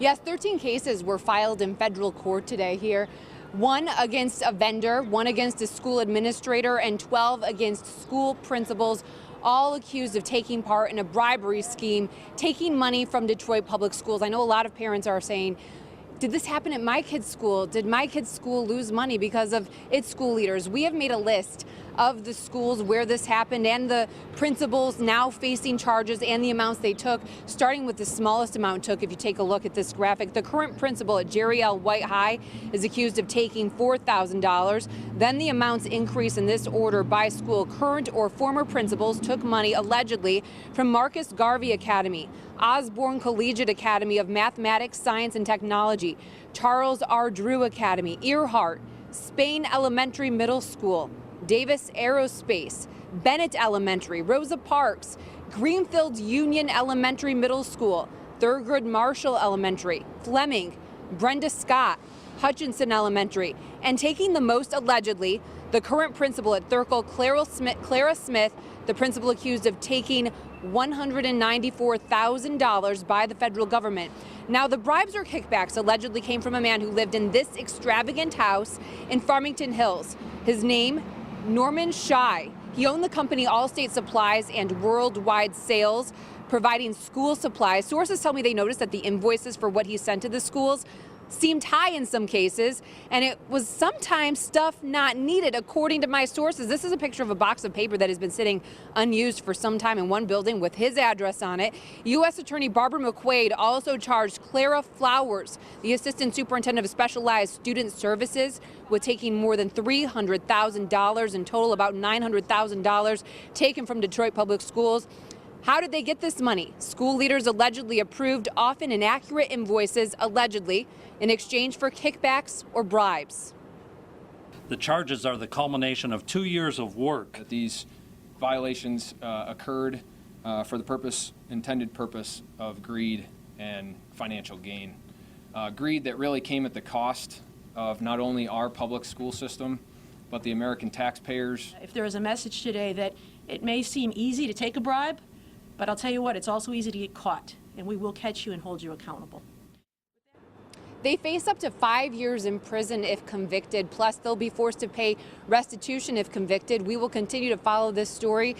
Yes, 13 cases were filed in federal court today here. One against a vendor, one against a school administrator, and 12 against school principals, all accused of taking part in a bribery scheme, taking money from Detroit public schools. I know a lot of parents are saying, did this happen at my kid's school? Did my kid's school lose money because of its school leaders? We have made a list of the schools where this happened and the principals now facing charges and the amounts they took, starting with the smallest amount took. If you take a look at this graphic, the current principal at Jerry L. White High is accused of taking $4,000. Then the amounts increase in this order by school. Current or former principals took money allegedly from Marcus Garvey Academy, Osborne Collegiate Academy of Mathematics, Science and Technology, Charles R. Drew Academy, Earhart, Spain Elementary Middle School, Davis Aerospace, Bennett Elementary, Rosa Parks, Greenfield Union Elementary Middle School, Thurgood Marshall Elementary, Fleming, Brenda Scott, Hutchinson Elementary, and taking the most allegedly, the current principal at Thurkel, Clara Smith, the principal accused of taking $194,000 by the federal government. Now, the bribes or kickbacks allegedly came from a man who lived in this extravagant house in Farmington Hills. His name, Norman Shy. He owned the company Allstate Supplies and Worldwide Sales, providing school supplies. Sources tell me they noticed that the invoices for what he sent to the schools seemed high in some cases, and it was sometimes stuff not needed, according to my sources. This is a picture of a box of paper that has been sitting unused for some time in one building with his address on it. U.S. Attorney Barbara McQuaid also charged Clara Flowers, the Assistant Superintendent of Specialized Student Services, with taking more than $300,000 in total, about $900,000 taken from Detroit Public Schools. How did they get this money? School leaders allegedly approved often inaccurate invoices, allegedly, in exchange for kickbacks or bribes. The charges are the culmination of 2 years of work. These violations occurred for the intended purpose of greed and financial gain. Greed that really came at the cost of not only our public school system, but the American taxpayers. If there is a message today that it may seem easy to take a bribe, but I'll tell you what, it's also easy to get caught, and we will catch you and hold you accountable. They face up to 5 years in prison if convicted, plus they'll be forced to pay restitution if convicted. We will continue to follow this story.